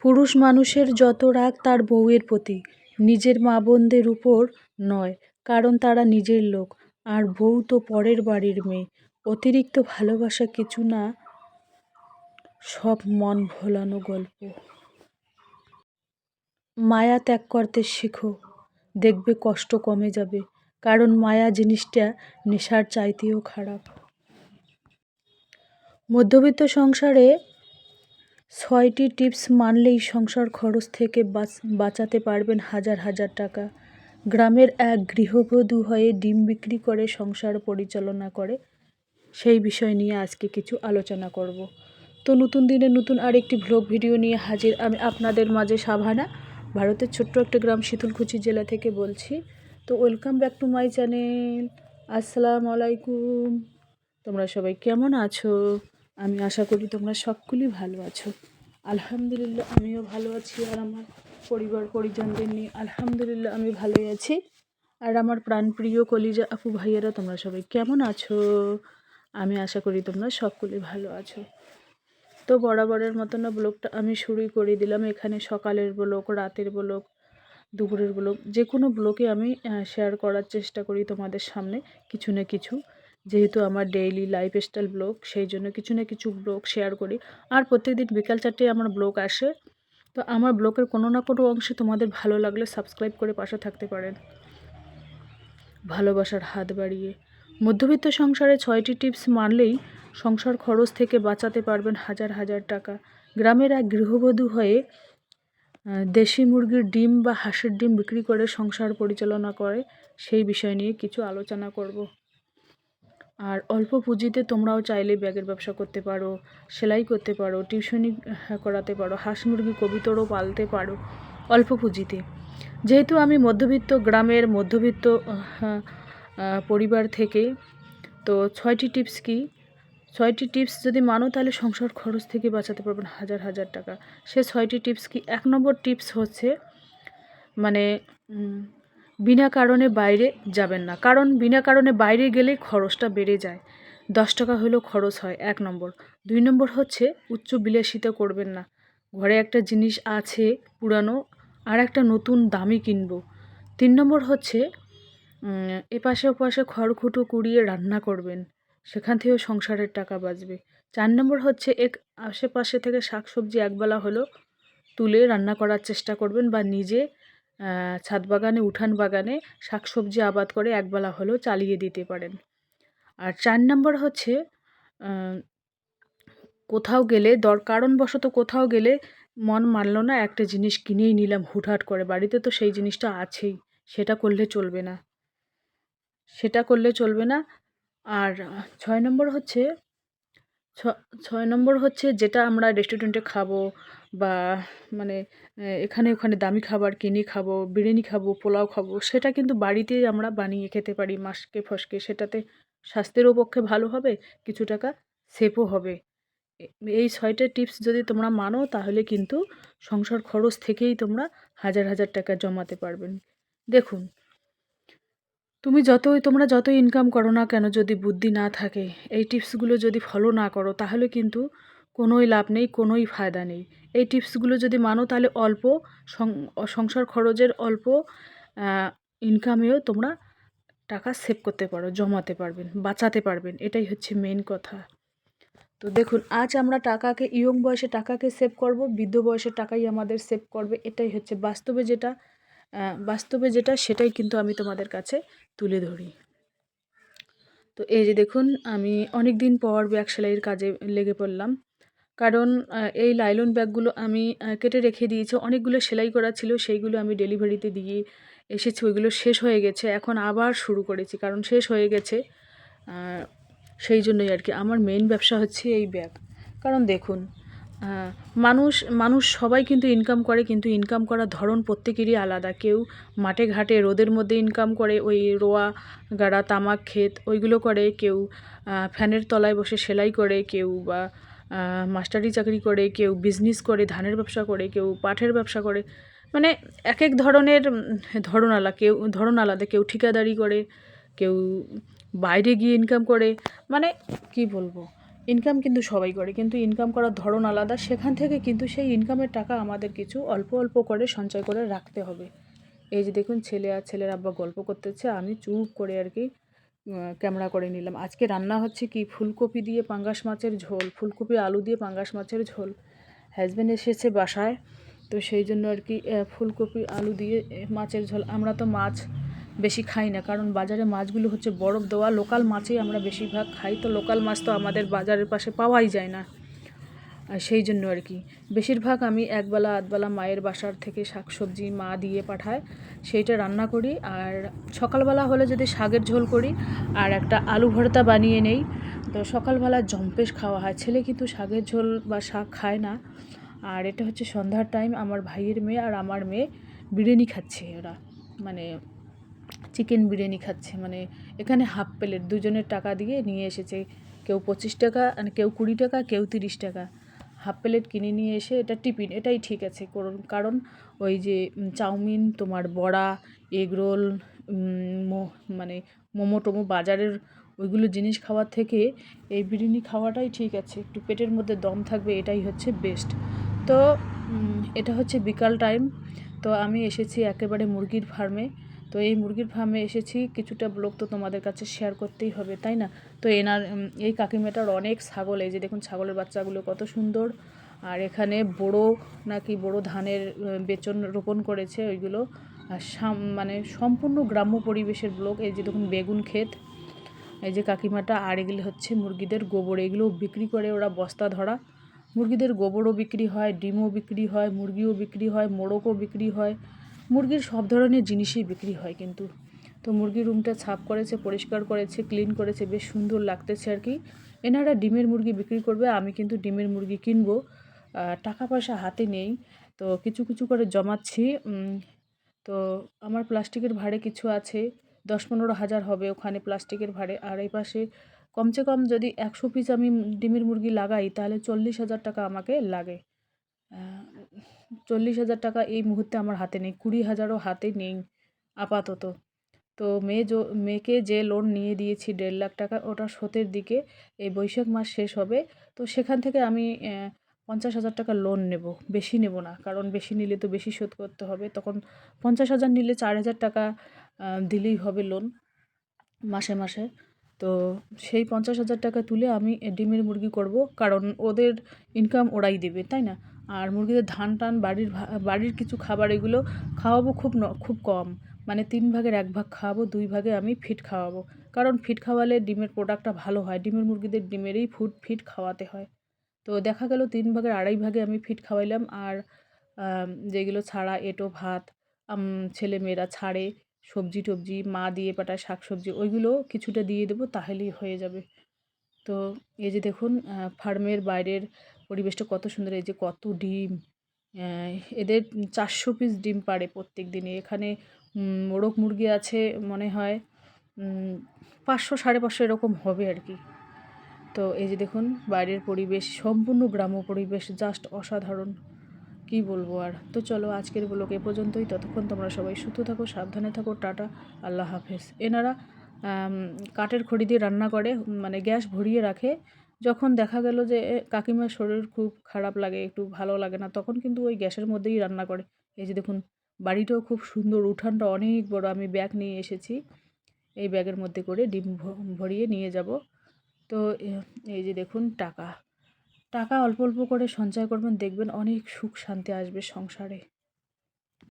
পুরুষ মানুষের যত রাগ তার বউয়ের প্রতি, নিজের মা বোনদের উপর নয়, কারণ তারা নিজের লোক, আর বউ তো পরের বাড়ির মেয়ে। অতিরিক্ত ভালোবাসা কিছু না, সব মন ভোলানো গল্প। মায়া ত্যাগ করতে শেখো, দেখবে কষ্ট কমে যাবে, কারণ মায়া জিনিসটা নেশার চাইতেও খারাপ। মধ্যবিত্ত সংসারে ৬টি টিপস মানলেই সংসার খরচ থেকে বাঁচাতে পারবেন হাজার হাজার টাকা। গ্রামের এক গৃহবধূ হয়ে ডিম বিক্রি করে সংসার পরিচালনা করে, সেই বিষয় নিয়ে আজকে কিছু আলোচনা করব। তো নতুন দিনে নতুন আরেকটি ভ্লগ ভিডিও নিয়ে হাজির আমি আপনাদের মাঝে সাভানা, ভারতের ছোট্ট একটা গ্রাম শীতলকুচি জেলা থেকে বলছি। তো welcome back to my channel. আসসালামু আলাইকুম। তোমরা সবাই কেমন আছো? আমি আশা করি তোমরা সকলেই ভালো আছো। আলহামদুলিল্লাহ আমিও ভালো আছি, আর আমার পরিবার পরিজনদের নিয়ে আলহামদুলিল্লাহ আমি ভালোই আছি। আর আমার প্রাণপ্রিয় কলিজা আপু ভাইয়েরা তোমরা সবাই কেমন আছো? আমি আশা করি তোমরা সকলেই ভালো আছো। তো বরাবরের মতো না ব্লগটা আমি শুরুই করে দিলাম। এখানে সকালের ব্লগ, রাতের ব্লগ, দুপুরের ব্লগ, যে কোনো ব্লগে আমি শেয়ার করার চেষ্টা করি তোমাদের সামনে কিছু না কিছু। যেহেতু আমার ডেইলি লাইফস্টাইল ব্লগ, সেই জন্য কিছু না কিছু ব্লগ শেয়ার করি। আর প্রত্যেকদিন বিকাল 4টায় আমার ব্লগ আসে। তো আমার ব্লগের কোনো না কোনো অংশে তোমাদের ভালো লাগলে সাবস্ক্রাইব করে পাশে থাকতে পারেন ভালোবাসার হাত বাড়িয়ে। মধ্যবিত্ত সংসারে 6টি টিপস মানলেই সংসার খরচ থেকে বাঁচাতে পারবেন হাজার হাজার টাকা। গ্রামের এক গৃহবধূ হয়ে দেশি মুরগির ডিম বা হাঁসের ডিম বিক্রি করে সংসার পরিচালনা করে, সেই বিষয় নিয়ে কিছু আলোচনা করব। আর অল্প পুঁজিতে তোমরাও চাইলে ব্যাগের ব্যবসা করতে পারো, সেলাই করতে পারো, টিউশনি করাতে পারো, হাঁস মুরগি কবিতরও পালতে পারো অল্প পুঁজিতে। যেহেতু আমি মধ্যবিত্ত গ্রামের মধ্যবিত্ত পরিবার থেকে, তো 6টি টিপস কি, 6টি টিপস যদি মানো তাহলে সংসার খরচ থেকে বাঁচাতে পারবেন হাজার হাজার টাকা। সে 6টি টিপস কি? 1 নম্বর টিপস হচ্ছে মানে বিনা কারণে বাইরে যাবেন না, কারণ বিনা কারণে বাইরে গেলে খরচটা বেড়ে যায়। 10 টাকা হলেও খরচ হয়, 1 নম্বর। 2 নম্বর হচ্ছে উচ্চ বিলাসিতা করবেন না। ঘরে একটা জিনিস আছে পুরানো, আর একটা নতুন দামি কিনবো। 3 নম্বর হচ্ছে এপাশে ওপাশে খড়কুটো কুড়িয়ে রান্না করবেন, সেখান থেকেও সংসারের টাকা বাঁচবে। 4 নম্বর হচ্ছে আশেপাশে থেকে শাকসবজি একবেলা হলেও তুলে রান্না করার চেষ্টা করবেন, বা নিজে ছাদ বাগানে, উঠান বাগানে শাকসবজি আবাদ করে একবেলা হলেও চালিয়ে দিতে পারেন। আর 4 নম্বর হচ্ছে কোথাও গেলে কারণবশত কোথাও গেলে মন মানল না, একটা জিনিস কিনেই নিলাম হুটহাট করে, বাড়িতে তো সেই জিনিসটা আছেই, সেটা করলে চলবে না, সেটা করলে চলবে না। আর 6 নম্বর হচ্ছে 6 নম্বর হচ্ছে যেটা আমরা রেস্টুরেন্টে খাবো, বা মানে এখানে ওখানে দামি খাবার কিনে খাবো, বিরিয়ানি খাবো, পোলাও খাবো, সেটা কিন্তু বাড়িতেই আমরা বানিয়ে খেতে পারি মাসকে ফসকে। সেটাতে স্বাস্থ্যেরও পক্ষে ভালো হবে, কিছু টাকা সেভও হবে। এই 6টা টিপস যদি তোমরা মানো তাহলে কিন্তু সংসার খরচ থেকেই তোমরা হাজার হাজার টাকা জমাতে পারবেন। দেখুন, তোমরা যতই ইনকাম করো না কেন, যদি বুদ্ধি না থাকে, এই টিপসগুলো যদি ফলো না করো, তাহলে কিন্তু কোনোই লাভ নেই, কোনোই ফায়দা নেই। এই টিপসগুলো যদি মানো তাহলে অল্প সংসার খরচের অল্প ইনকামেও তোমরা টাকা সেভ করতে পারো, জমাতে পারবেন, বাঁচাতে পারবেন। এটাই হচ্ছে মেন কথা। তো দেখুন, আজ আমরা ইয়ং বয়সে টাকাকে সেভ করব, বৃদ্ধ বয়সে টাকাই আমাদের সেভ করবে। এটাই হচ্ছে বাস্তবে যেটা সেটাই কিন্তু আমি তোমাদের কাছে তুলে ধরি। তো এই যে দেখুন, আমি অনেক দিন পর ব্যাগ সেলাইয়ের কাজে লেগে পড়লাম, কারণ এই লাইলন ব্যাগগুলো আমি কেটে রেখে দিয়েছি। অনেকগুলো সেলাই করা ছিল, সেইগুলো আমি ডেলিভারিতে দিয়ে এসেছি, ওইগুলো শেষ হয়ে গেছে। এখন আবার শুরু করেছি, কারণ শেষ হয়ে গেছে, সেই জন্যই আর কি। আমার মেইন ব্যবসা হচ্ছে এই ব্যাগ। কারণ দেখুন, মানুষ সবাই কিন্তু ইনকাম করে, কিন্তু ইনকাম করার ধরন প্রত্যেকেরই আলাদা। কেউ মাঠে ঘাটে রোদের মধ্যে ইনকাম করে, ওই রোয়া গাড়া তামাক ক্ষেত ওইগুলো করে, কেউ ফ্যানের তলায় বসে সেলাই করে, কেউ বা মাস্টারি চাকরি করে, কেউ বিজনেস করে, ধানের ব্যবসা করে, কেউ পাটের ব্যবসা করে। মানে এক এক ধরনের ধরন আলাদা। কেউ ঠিকাদারি করে, কেউ বাইরে গিয়ে ইনকাম করে। মানে কি বলবো, ইনকাম কিন্তু সবাই করে, কিন্তু ইনকাম করার ধরন আলাদা। সেখান থেকে কিন্তু সেই ইনকামের টাকা আমাদের কিছু অল্প অল্প করে সঞ্চয় করে রাখতে হবে। এই যে দেখুন, ছেলে আর ছেলের আব্বা গল্প করতেছে, আমি চুপ করে আর কি ক্যামেরা করে নিলাম। আজকে রান্না হচ্ছে কি, ফুলকপি দিয়ে পাঙ্গাস মাছের ঝোল, ফুলকপি আলু দিয়ে পাঙ্গাস মাছের ঝোল। হাজব্যান্ড এসেছে বাসায়, তো সেই জন্য আর কি ফুলকপি আলু দিয়ে মাছের ঝোল। আমরা তো মাছ বেশি খাই না, কারণ বাজারে মাছগুলো হচ্ছে বরফ দেওয়া, লোকাল মাছই আমরা বেশিরভাগ খাই। তো লোকাল মাছ তো আমাদের বাজারের পাশে পাওয়াই যায় না, আর সেই জন্য আর কি বেশিরভাগ আমি একবেলা আধবেলা মায়ের বাসার থেকে শাকসবজি মা দিয়ে পাঠায়, সেইটা রান্না করি। আর সকালবেলা হলে যদি শাকের ঝোল করি আর একটা আলু ভর্তা বানিয়ে নেই, তো সকালবেলা জম্পেশ খাওয়া হয়। ছেলে কিন্তু শাকের ঝোল বা শাক খায় না। আর এটা হচ্ছে সন্ধ্যার টাইম, আমার ভাইয়ের মেয়ে আর আমার মেয়ে বিরিয়ানি খাচ্ছে। ওরা মানে চিকেন বিরিয়ানি খাচ্ছে, মানে এখানে হাফ প্লেট দুজনের টাকা দিয়ে নিয়ে এসেছে। কেউ 25 টাকা, কেউ 20 টাকা, কেউ 30 টাকা হাফ প্লেট কিনে নিয়ে এসে, এটা টিফিন, এটাই ঠিক আছে। কারণ ওই যে চাউমিন, তোমার বড়া, এগ রোল, মানে মোমো টোমো বাজারের ওইগুলো জিনিস খাওয়ার থেকে এই বিরিয়ানি খাওয়াটাই ঠিক আছে, একটু পেটের মধ্যে দম থাকবে, এটাই হচ্ছে বেস্ট। তো এটা হচ্ছে বিকাল টাইম। তো আমি এসেছি একেবারে মুরগির ফার্মে। তো এই মুরগির ফার্মে এসেছি, কিছুটা ব্লগ তো তোমাদের কাছে শেয়ার করতেই হবে, তাই না? তো এই কাকিমাটার অনেক ছাগল, এই যে দেখুন ছাগলের বাচ্চাগুলো কত সুন্দর। আর এখানে নাকি বড় ধানের বেচন রোপণ করেছে ওইগুলো। আর মানে সম্পূর্ণ গ্রাম্য পরিবেশের ব্লগ। এই যে দেখুন বেগুন ক্ষেত, এই যে কাকিমাটা। আর এগুলো হচ্ছে মুরগিদের গোবর, এগুলো বিক্রি করে ওরা বস্তা ধরা। মুরগিদের গোবরও বিক্রি হয়, ডিমও বিক্রি হয়, মুরগিও বিক্রি হয়, মোড়কও বিক্রি হয়, মুরগির সব ধরনের জিনিসই বিক্রি হয় কিন্তু। তো মুরগির রুমটা সাফ করেছে, পরিষ্কার করেছে, ক্লিন করেছে, বেশ সুন্দর লাগতেছে আর কি। এনারা ডিমের মুরগি বিক্রি করবে, আমি কিন্তু ডিমের মুরগি কিনবো। টাকা পয়সা হাতে নেই, তো কিছু কিছু করে জমাচ্ছি। তো আমার প্লাস্টিকের ভাড়ে কিছু আছে, 10-15 হাজার হবে ওখানে প্লাস্টিকের ভাড়ে। আর এই পাশে কমসে কম যদি 100 পিস আমি ডিমের মুরগি লাগাই, তাহলে 40,000 টাকা আমাকে লাগে। 40,000 টাকা এই মুহূর্তে আমার হাতে নেই, 20,000ও হাতে নেই আপাতত। তো মেয়েকে যে লোন নিয়ে দিয়েছি 1.5 লাখ টাকা, ওটা শোধের দিকে, এই বৈশাখ মাস শেষ হবে। তো সেখান থেকে আমি 50,000 টাকা লোন নেব, বেশি নেব না, কারণ বেশি নিলে তো বেশি শোধ করতে হবে। তখন 50,000 নিলে 4,000 টাকা দিলেই হবে লোন মাসে মাসে। তো সেই 50,000 টাকা তুলে আমি ডিমের মুরগি করব, কারণ ওদের ইনকাম ওরাই দেবে, তাই না? আর মুরগিদের ধান টান বাড়ির কিছু খাবার এগুলো খাওয়াবো, খুব কম, মানে 3 ভাগের 1 ভাগ খাওয়াবো, 2 ভাগে আমি ফিড খাওয়াবো। কারণ ফিড খাওয়ালে ডিমের প্রোডাক্টটা ভালো হয়, ডিমের মুরগিদের ডিমেরই ফিড খাওয়াতে হয়। তো দেখা গেল 3 ভাগের 2.5 ভাগে আমি ফিড খাওয়াইলাম। আর যেগুলো ছাড়া এঁটো ভাত ছেলেমেয়েরা ছাড়ে, সবজি টবজি মা দিয়ে পাঠায়, শাকসবজি ওইগুলো কিছুটা দিয়ে দেবো, তাহলেই হয়ে যাবে। তো এই যে দেখুন ফার্মের বাইরের পরিবেশটা কত সুন্দর, এই যে কত ডিম। এদের 400 পিস ডিম পাড়ে প্রত্যেক দিনে। এখানে মোরগ মুরগি আছে মনে হয় 500 550 এরকম হবে আর কি। তো এই যে দেখুন বাইরের পরিবেশ, সম্পূর্ণ গ্রাম্য পরিবেশ, জাস্ট অসাধারণ, কি বলবো আর। তো চলো আজকের ব্লগ এ পর্যন্তই। ততক্ষণ তোমরা সবাই সুস্থ থাকো, সাবধানে থাকো, টাটা, আল্লাহ হাফেজ। এনারা কাঠের খড়ি দিয়ে রান্না করে, মানে গ্যাস ভরিয়ে রাখে। যখন দেখা গেল যে কাকিমার শরীর খুব খারাপ লাগে, একটু ভালো লাগে না, তখন কিন্তু ওই গ্যাসের মধ্যেই রান্না করে। এই যে দেখুন বাড়িটাও খুব সুন্দর, উঠানটা অনেক বড়। আমি ব্যাগ নিয়ে এসেছি, এই ব্যাগের মধ্যে করে ডিম ভরিয়ে নিয়ে যাব। তো এই যে দেখুন টাকা অল্প অল্প করে সঞ্চয় করবেন, দেখবেন অনেক সুখ শান্তি আসবে সংসারে।